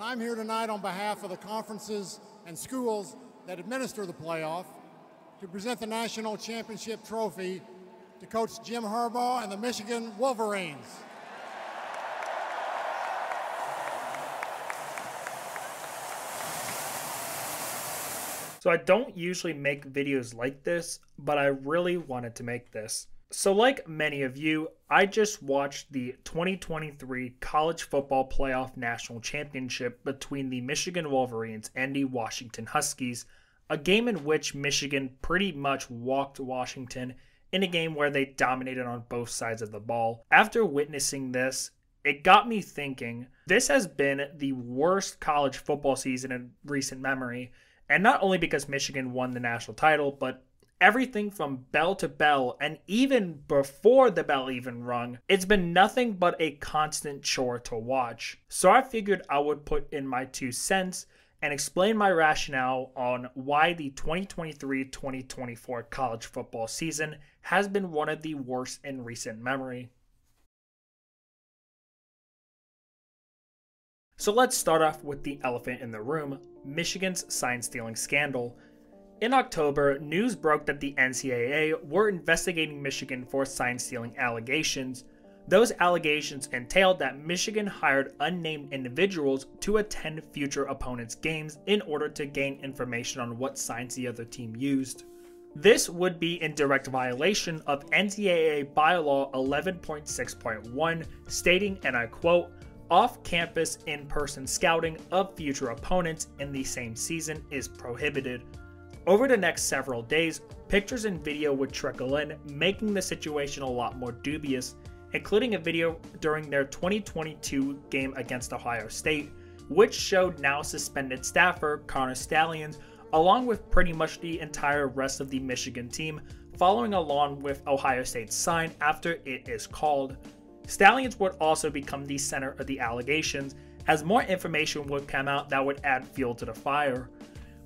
And I'm here tonight on behalf of the conferences and schools that administer the playoff to present the National Championship Trophy to Coach Jim Harbaugh and the Michigan Wolverines. So I don't usually make videos like this, but I really wanted to make this. So like many of you, I just watched the 2023 College Football Playoff National Championship between the Michigan Wolverines and the Washington Huskies, a game in which Michigan pretty much walked Washington in a game where they dominated on both sides of the ball. After witnessing this, it got me thinking, this has been the worst college football season in recent memory. And not only because Michigan won the national title, but everything from bell to bell, and even before the bell even rung, it's been nothing but a constant chore to watch. So I figured I would put in my 2 cents and explain my rationale on why the 2023-2024 college football season has been one of the worst in recent memory. So let's start off with the elephant in the room, Michigan's sign-stealing scandal. In October, news broke that the NCAA were investigating Michigan for sign-stealing allegations. Those allegations entailed that Michigan hired unnamed individuals to attend future opponents' games in order to gain information on what signs the other team used. This would be in direct violation of NCAA bylaw 11.6.1, stating, and I quote, "Off-campus in-person scouting of future opponents in the same season is prohibited." Over the next several days, pictures and video would trickle in, making the situation a lot more dubious, including a video during their 2022 game against Ohio State, which showed now suspended staffer Connor Stalions, along with pretty much the entire rest of the Michigan team, following along with Ohio State's sign after it is called. Stalions would also become the center of the allegations, as more information would come out that would add fuel to the fire.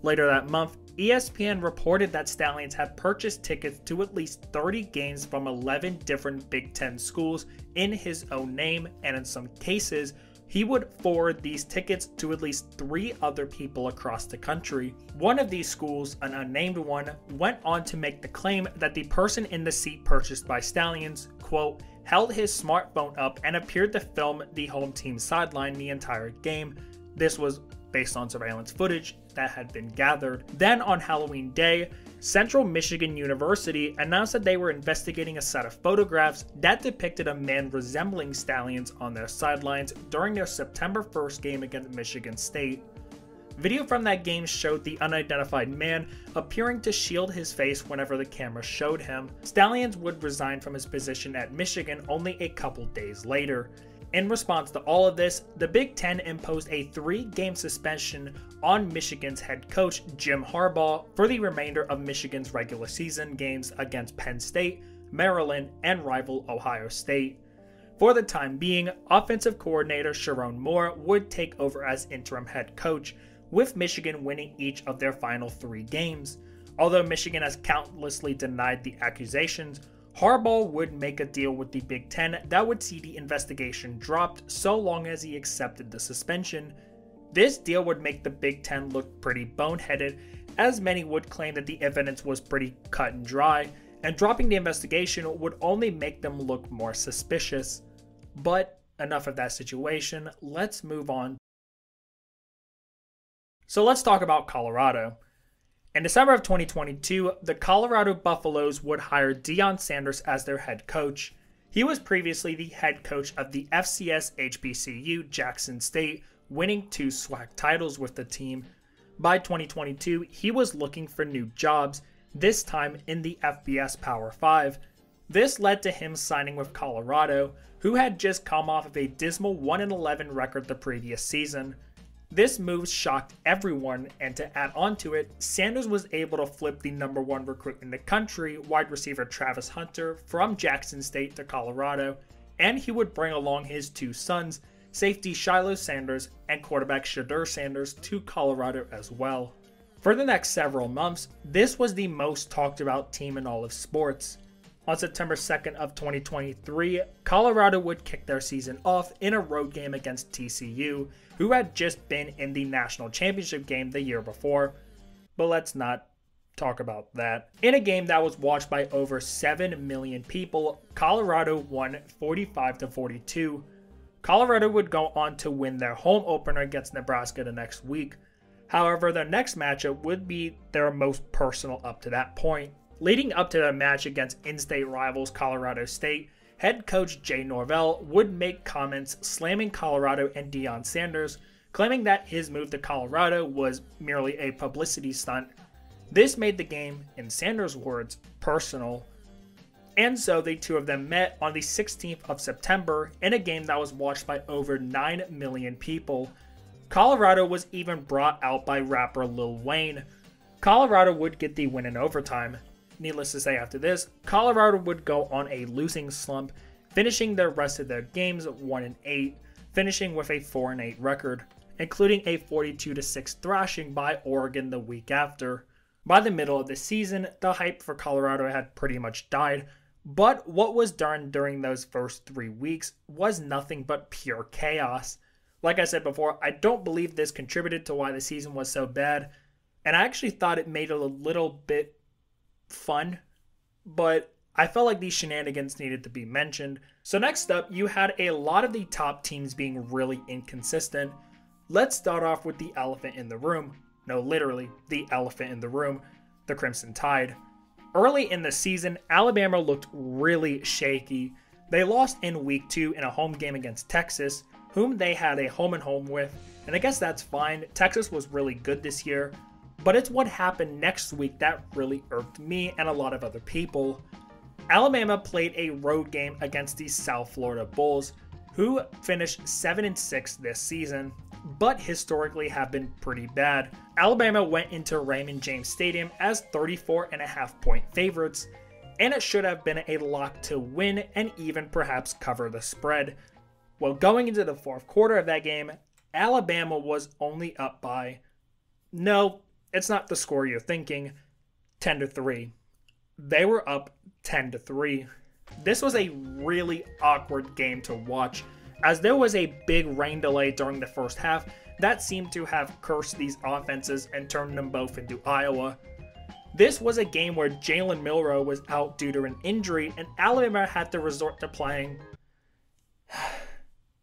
Later that month, ESPN reported that Stalions had purchased tickets to at least 30 games from 11 different Big Ten schools in his own name, and in some cases, he would forward these tickets to at least 3 other people across the country. One of these schools, an unnamed one, went on to make the claim that the person in the seat purchased by Stalions, quote, held his smartphone up and appeared to film the home team sideline the entire game. This was based on surveillance footage that had been gathered. Then on Halloween Day, Central Michigan University announced that they were investigating a set of photographs that depicted a man resembling Stalions on their sidelines during their September 1st game against Michigan State. Video from that game showed the unidentified man appearing to shield his face whenever the camera showed him. Stalions would resign from his position at Michigan only a couple days later. In response to all of this, the Big Ten imposed a 3-game suspension on Michigan's head coach Jim Harbaugh for the remainder of Michigan's regular season games against Penn State, Maryland, and rival Ohio State. For the time being, offensive coordinator Sharon Moore would take over as interim head coach, with Michigan winning each of their final 3 games. Although Michigan has countlessly denied the accusations, Harbaugh would make a deal with the Big Ten that would see the investigation dropped so long as he accepted the suspension. This deal would make the Big Ten look pretty boneheaded, as many would claim that the evidence was pretty cut and dry, and dropping the investigation would only make them look more suspicious. But enough of that situation, let's move on. So let's talk about Colorado. In December of 2022, the Colorado Buffaloes would hire Deion Sanders as their head coach. He was previously the head coach of the FCS HBCU Jackson State, winning 2 SWAC titles with the team. By 2022, he was looking for new jobs, this time in the FBS Power 5. This led to him signing with Colorado, who had just come off of a dismal 1-11 record the previous season. This move shocked everyone, and to add on to it, Sanders was able to flip the #1 recruit in the country, wide receiver Travis Hunter, from Jackson State to Colorado, and he would bring along his 2 sons, safety Shiloh Sanders and quarterback Shadur Sanders, to Colorado as well. For the next several months, this was the most talked about team in all of sports. On September 2nd of 2023, Colorado would kick their season off in a road game against TCU, who had just been in the national championship game the year before. But let's not talk about that. In a game that was watched by over 7 million people, Colorado won 45-42. Colorado would go on to win their home opener against Nebraska the next week. However, their next matchup would be their most personal up to that point. Leading up to their match against in-state rivals Colorado State, head coach Jay Norvell would make comments slamming Colorado and Deion Sanders, claiming that his move to Colorado was merely a publicity stunt. This made the game, in Sanders' words, personal. And so the two of them met on the 16th of September in a game that was watched by over 9 million people. Colorado was even brought out by rapper Lil Wayne. Colorado would get the win in overtime. Needless to say, after this, Colorado would go on a losing slump, finishing the rest of their games 1-8, finishing with a 4-8 record, including a 42-6 thrashing by Oregon the week after. By the middle of the season, the hype for Colorado had pretty much died, but what was done during those first 3 weeks was nothing but pure chaos. Like I said before, I don't believe this contributed to why the season was so bad, and I actually thought it made it a little bit fun, but I felt like these shenanigans needed to be mentioned. So next up, you had a lot of the top teams being really inconsistent. Let's start off with the elephant in the room. No, literally, the elephant in the room, the Crimson Tide. Early in the season, Alabama looked really shaky. They lost in week 2 in a home game against Texas, whom they had a home-and-home with, and I guess that's fine. Texas was really good this year. But it's what happened next week that really irked me and a lot of other people. Alabama played a road game against the South Florida Bulls, who finished 7-6 this season, but historically have been pretty bad. Alabama went into Raymond James Stadium as 34.5-point favorites, and it should have been a lock to win and even perhaps cover the spread. Well, going into the fourth quarter of that game, Alabama was only up by, no, it's not the score you're thinking, 10-3. They were up 10-3. This was a really awkward game to watch, as there was a big rain delay during the first half that seemed to have cursed these offenses and turned them both into Iowa. This was a game where Jalen Milroe was out due to an injury, and Alabama had to resort to playing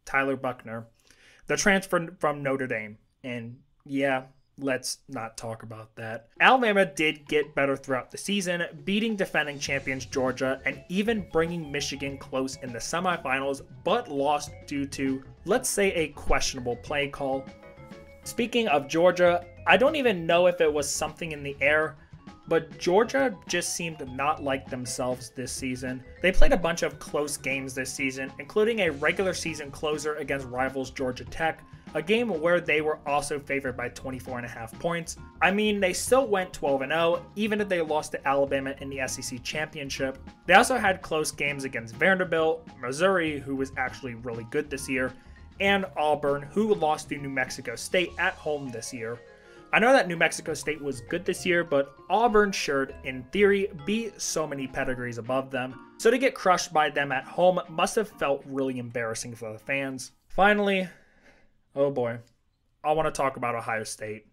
Tyler Buchner, the transfer from Notre Dame, and yeah, let's not talk about that. Alabama did get better throughout the season, beating defending champions Georgia and even bringing Michigan close in the semifinals, but lost due to, let's say, a questionable play call. Speaking of Georgia, I don't even know if it was something in the air, but Georgia just seemed not like themselves this season. They played a bunch of close games this season, including a regular season closer against rivals Georgia Tech, a game where they were also favored by 24.5 points. I mean, they still went 12-0, even if they lost to Alabama in the SEC Championship. They also had close games against Vanderbilt, Missouri, who was actually really good this year, and Auburn, who lost to New Mexico State at home this year. I know that New Mexico State was good this year, but Auburn should, in theory, be so many pedigrees above them. So to get crushed by them at home must have felt really embarrassing for the fans. Finally, oh boy, I want to talk about Ohio State.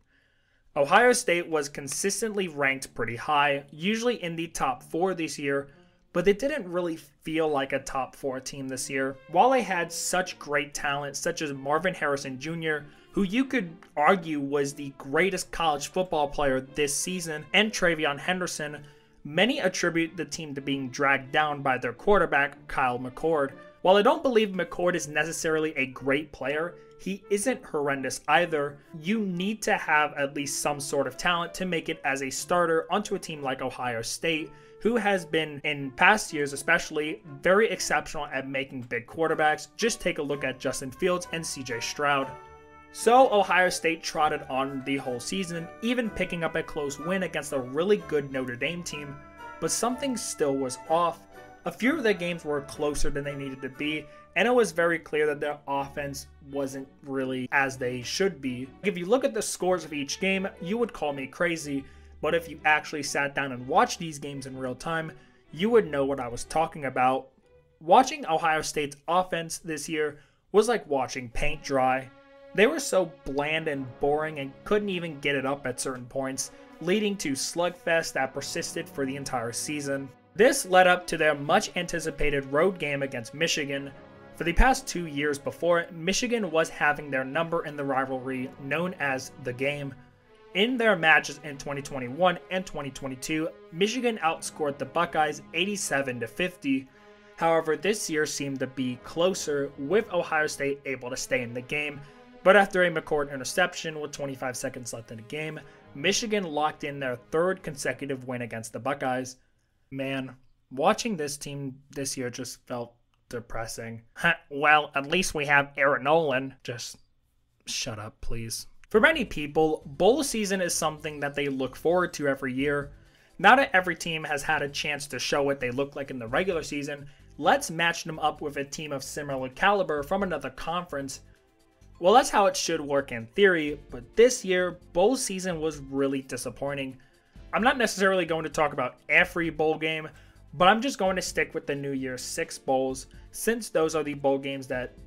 Ohio State was consistently ranked pretty high, usually in the top 4 this year, but they didn't really feel like a top 4 team this year. While they had such great talent, such as Marvin Harrison Jr., who you could argue was the greatest college football player this season, and Travion Henderson, many attribute the team to being dragged down by their quarterback, Kyle McCord. While I don't believe McCord is necessarily a great player, he isn't horrendous either. You need to have at least some sort of talent to make it as a starter onto a team like Ohio State, who has been, in past years especially, very exceptional at making big quarterbacks. Just take a look at Justin Fields and CJ Stroud. So Ohio State trotted on the whole season, even picking up a close win against a really good Notre Dame team, but something still was off. A few of their games were closer than they needed to be, and it was very clear that their offense wasn't really as they should be. If you look at the scores of each game, you would call me crazy, but if you actually sat down and watched these games in real time, you would know what I was talking about. Watching Ohio State's offense this year was like watching paint dry. They were so bland and boring and couldn't even get it up at certain points, leading to slugfest that persisted for the entire season. This led up to their much anticipated road game against Michigan. For the past 2 years before, Michigan was having their number in the rivalry known as the game. In their matches in 2021 and 2022, Michigan outscored the Buckeyes 87-50. However, this year seemed to be closer, with Ohio State able to stay in the game. But after a McCord interception with 25 seconds left in the game, Michigan locked in their third consecutive win against the Buckeyes. Man, watching this team this year just felt depressing. Well, at least we have Aaron Nolan. Just shut up, please. For many people, bowl season is something that they look forward to every year. Now that every team has had a chance to show what they look like in the regular season, let's match them up with a team of similar caliber from another conference. Well, that's how it should work in theory, but this year, bowl season was really disappointing. I'm not necessarily going to talk about every bowl game, but I'm just going to stick with the New Year's 6 bowls, since those are the bowl games that,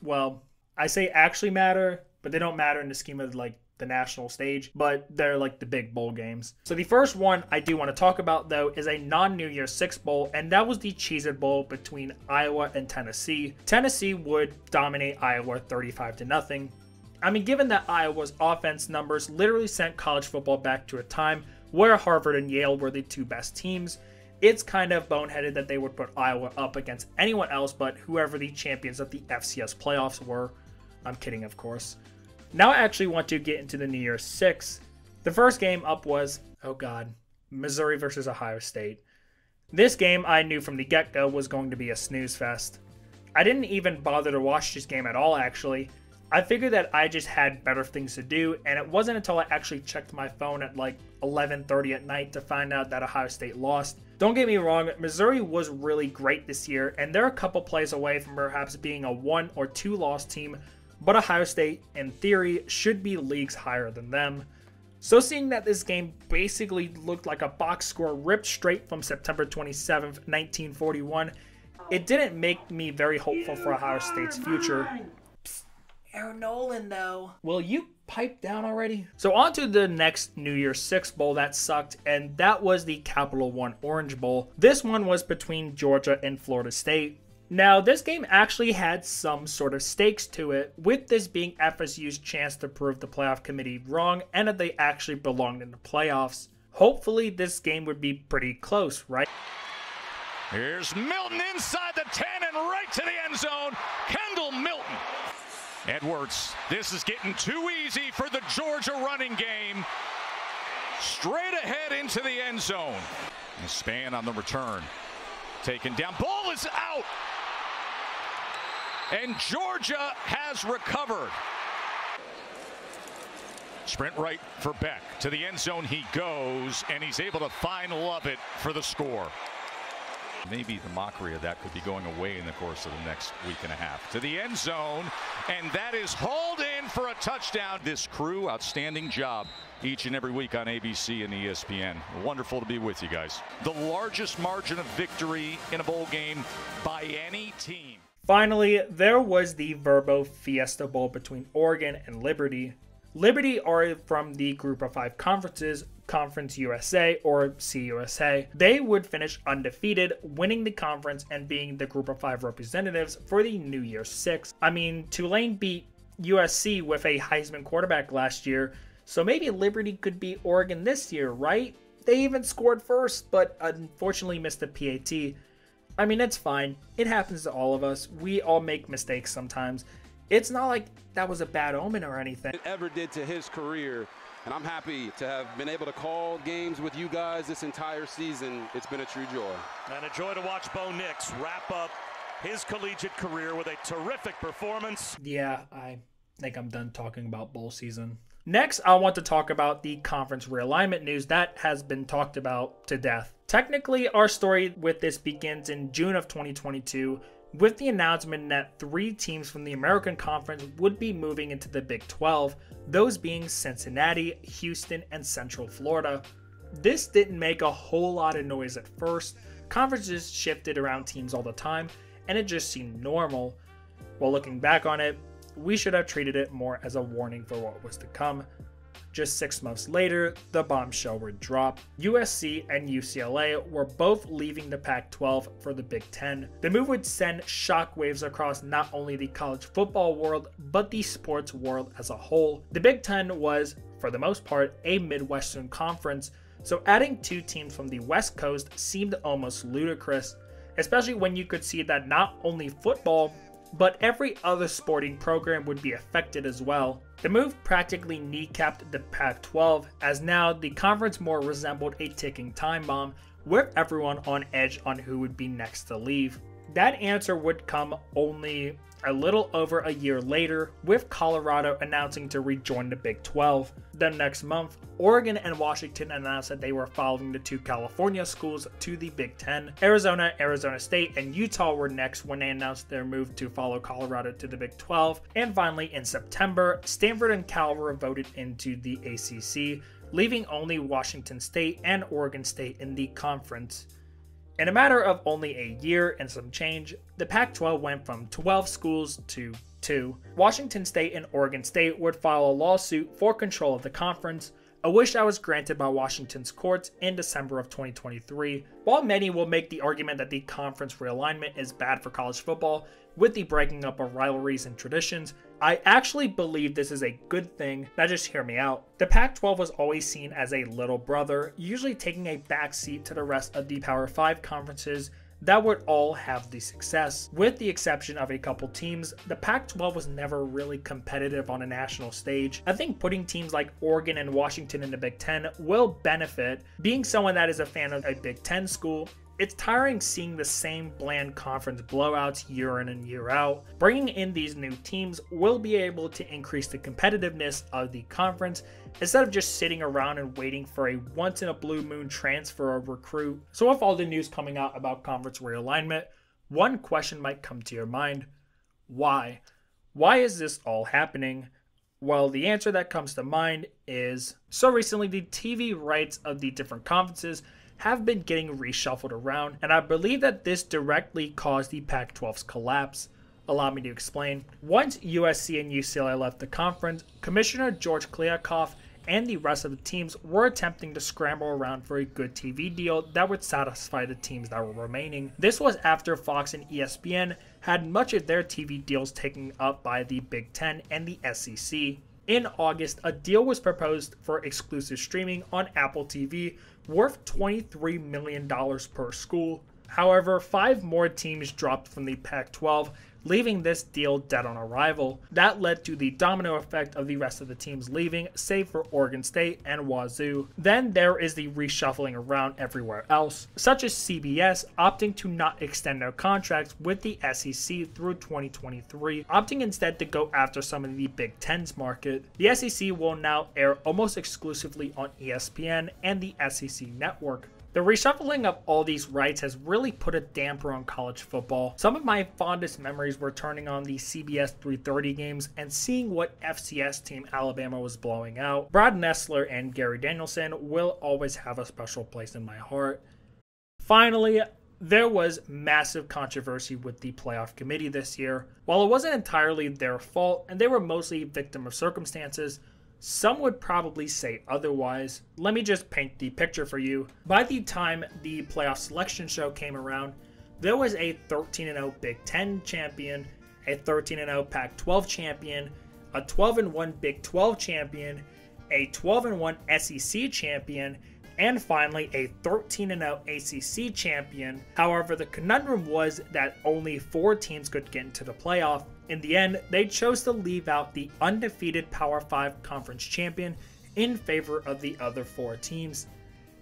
well, I say actually matter, but they don't matter in the scheme of like the national stage, but they're like the big bowl games. So the first one I do want to talk about though is a non-New Year's 6 bowl, and that was the Cheez-It Bowl between Iowa and Tennessee. Tennessee would dominate Iowa 35-0. I mean, given that Iowa's offense numbers literally sent college football back to a time where Harvard and Yale were the two best teams, it's kind of boneheaded that they would put Iowa up against anyone else but whoever the champions of the FCS playoffs were. I'm kidding, of course. Now I actually want to get into the New Year's 6. The first game up was, oh god, Missouri versus Ohio State. This game I knew from the get-go was going to be a snooze fest. I didn't even bother to watch this game at all, actually. I figured that I just had better things to do, and it wasn't until I actually checked my phone at like 11:30 at night to find out that Ohio State lost. Don't get me wrong, Missouri was really great this year, and they're a couple plays away from perhaps being a 1 or 2 loss team, but Ohio State, in theory, should be leagues higher than them. So seeing that this game basically looked like a box score ripped straight from September 27th, 1941, it didn't make me very hopeful for Ohio State's future. Psst, Aaron Nolan, though. Will you pipe down already? So on to the next New Year's 6 bowl that sucked, and that was the Capital One Orange Bowl. This one was between Georgia and Florida State. Now, this game actually had some sort of stakes to it, with this being FSU's chance to prove the playoff committee wrong and that they actually belonged in the playoffs. Hopefully, this game would be pretty close, right? Here's Milton inside the 10 and right to the end zone. Kendall Milton. Edwards, this is getting too easy for the Georgia running game. Straight ahead into the end zone. The span on the return. Taken down. Ball is out. And Georgia has recovered. Sprint right for Beck. To the end zone he goes, and he's able to find Lovett for the score. Maybe the mockery of that could be going away in the course of the next week and a half. To the end zone, and that is hauled in for a touchdown. This crew, outstanding job each and every week on ABC and ESPN. Wonderful to be with you guys. The largest margin of victory in a bowl game by any team. Finally, there was the Verbo Fiesta Bowl between Oregon and Liberty. Liberty are from the Group of 5 conferences, Conference USA or CUSA. They would finish undefeated, winning the conference and being the Group of 5 representatives for the New Year's 6. I mean, Tulane beat USC with a Heisman quarterback last year, so maybe Liberty could beat Oregon this year, right? They even scored first, but unfortunately missed the PAT. I mean, it's fine. It happens to all of us. We all make mistakes sometimes. It's not like that was a bad omen or anything. It ever did to his career, and I'm happy to have been able to call games with you guys this entire season. It's been a true joy. And a joy to watch Bo Nix wrap up his collegiate career with a terrific performance. Yeah, I think I'm done talking about bowl season. Next, I want to talk about the conference realignment news that has been talked about to death. Technically, our story with this begins in June of 2022 with the announcement that 3 teams from the American Conference would be moving into the Big 12, those being Cincinnati, Houston, and Central Florida. This didn't make a whole lot of noise at first, conferences shifted around teams all the time, and it just seemed normal. While looking back on it, we should have treated it more as a warning for what was to come. Just 6 months later, the bombshell would drop. USC and UCLA were both leaving the Pac-12 for the Big Ten. The move would send shockwaves across not only the college football world, but the sports world as a whole. The Big Ten was, for the most part, a Midwestern conference, so adding 2 teams from the West Coast seemed almost ludicrous, especially when you could see that not only football, but every other sporting program would be affected as well. The move practically kneecapped the Pac-12, as now the conference more resembled a ticking time bomb, with everyone on edge on who would be next to leave. That answer would come only a little over a year later, with Colorado announcing to rejoin the Big 12. The next month, Oregon and Washington announced that they were following the 2 California schools to the Big Ten. Arizona, Arizona State, and Utah were next when they announced their move to follow Colorado to the Big 12. And finally, in September, Stanford and Cal were voted into the ACC, leaving only Washington State and Oregon State in the conference. In a matter of only a year and some change, the Pac-12 went from 12 schools to 2. Washington State and Oregon State would file a lawsuit for control of the conference, a wish that was granted by Washington's courts in December of 2023. While many will make the argument that the conference realignment is bad for college football, with the breaking up of rivalries and traditions, I actually believe this is a good thing. Now just hear me out. The Pac-12 was always seen as a little brother, usually taking a backseat to the rest of the Power 5 conferences that would all have the success. With the exception of a couple teams, the Pac-12 was never really competitive on a national stage. I think putting teams like Oregon and Washington in the Big Ten will benefit. Being someone that is a fan of a Big Ten school, it's tiring seeing the same bland conference blowouts year in and year out. Bringing in these new teams will be able to increase the competitiveness of the conference instead of just sitting around and waiting for a once-in-a-blue-moon transfer of recruit. So with all the news coming out about conference realignment, one question might come to your mind. Why? Why is this all happening? Well, the answer that comes to mind is, so recently the TV rights of the different conferences have been getting reshuffled around, and I believe that this directly caused the Pac-12's collapse. Allow me to explain. Once USC and UCLA left the conference, Commissioner George Kliavkoff and the rest of the teams were attempting to scramble around for a good TV deal that would satisfy the teams that were remaining. This was after Fox and ESPN had much of their TV deals taken up by the Big Ten and the SEC. In August, a deal was proposed for exclusive streaming on Apple TV worth $23 million per school. However, 5 more teams dropped from the Pac-12, leaving this deal dead on arrival. That led to the domino effect of the rest of the teams leaving, save for Oregon State and Wazoo. Then there is the reshuffling around everywhere else, such as CBS opting to not extend their contracts with the SEC through 2023, opting instead to go after some of the Big Ten's market. The SEC will now air almost exclusively on ESPN and the SEC network. The reshuffling of all these rights has really put a damper on college football. Some of my fondest memories were turning on the CBS 330 games and seeing what FCS team Alabama was blowing out. Brad Nessler and Gary Danielson will always have a special place in my heart. Finally, there was massive controversy with the playoff committee this year. While it wasn't entirely their fault and they were mostly victim of circumstances, some would probably say otherwise. Let me just paint the picture for you. By the time the playoff selection show came around, there was a 13-0 Big Ten champion, a 13-0 Pac-12 champion, a 12-1 Big 12 champion, a 12-1 SEC champion, and finally a 13-0 ACC champion. However, the conundrum was that only 4 teams could get into the playoff. In the end, they chose to leave out the undefeated Power 5 conference champion in favor of the other 4 teams.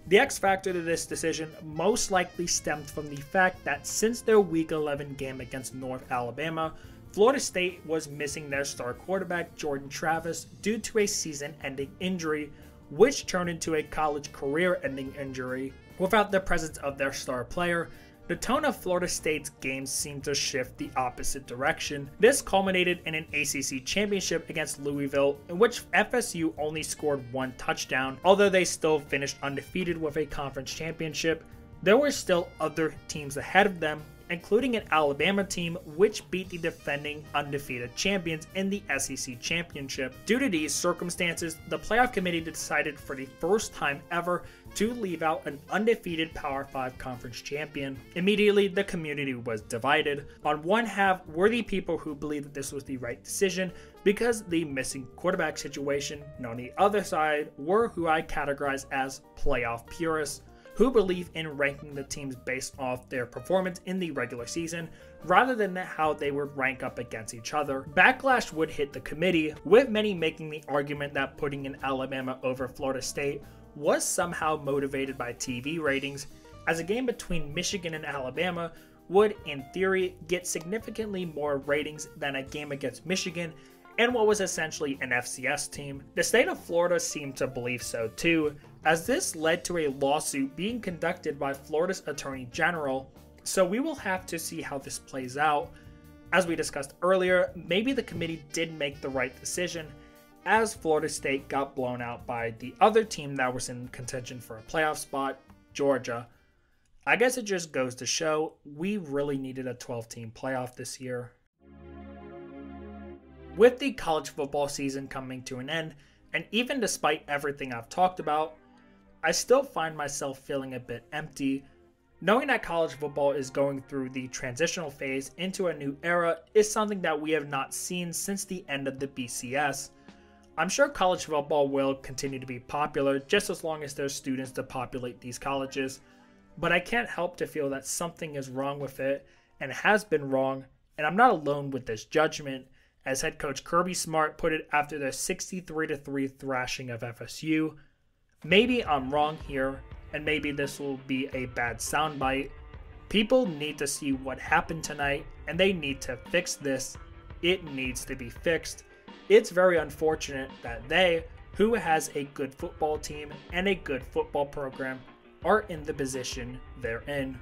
The X factor to this decision most likely stemmed from the fact that since their Week 11 game against North Alabama, Florida State was missing their star quarterback Jordan Travis due to a season-ending injury, which turned into a college career-ending injury. Without the presence of their star player, the tone of Florida State's games seemed to shift the opposite direction. This culminated in an ACC championship against Louisville, in which FSU only scored 1 touchdown, although they still finished undefeated with a conference championship. there were still other teams ahead of them, including an Alabama team which beat the defending undefeated champions in the SEC Championship. Due to these circumstances, the playoff committee decided for the first time ever to leave out an undefeated Power 5 conference champion. Immediately, the community was divided. On one half were the people who believed that this was the right decision because the missing quarterback situation, and on the other side were who I categorize as playoff purists, who believe in ranking the teams based off their performance in the regular season rather than how they would rank up against each other. Backlash would hit the committee, with many making the argument that putting in Alabama over Florida State was somehow motivated by TV ratings, as a game between Michigan and Alabama would, in theory, get significantly more ratings than a game against Michigan and what was essentially an FCS team. The state of Florida seemed to believe so too, as this led to a lawsuit being conducted by Florida's Attorney General, so we will have to see how this plays out. As we discussed earlier, maybe the committee did make the right decision, as Florida State got blown out by the other team that was in contention for a playoff spot, Georgia. I guess it just goes to show we really needed a 12-team playoff this year. With the college football season coming to an end, and even despite everything I've talked about, I still find myself feeling a bit empty. Knowing that college football is going through the transitional phase into a new era is something that we have not seen since the end of the BCS. I'm sure college football will continue to be popular just as long as there's students to populate these colleges, but I can't help to feel that something is wrong with it and has been wrong, and I'm not alone with this judgment, as head coach Kirby Smart put it after their 63-3 thrashing of FSU. Maybe I'm wrong here, and maybe this will be a bad soundbite. People need to see what happened tonight, and they need to fix this. It needs to be fixed. It's very unfortunate that they, who has a good football team and a good football program, are in the position they're in.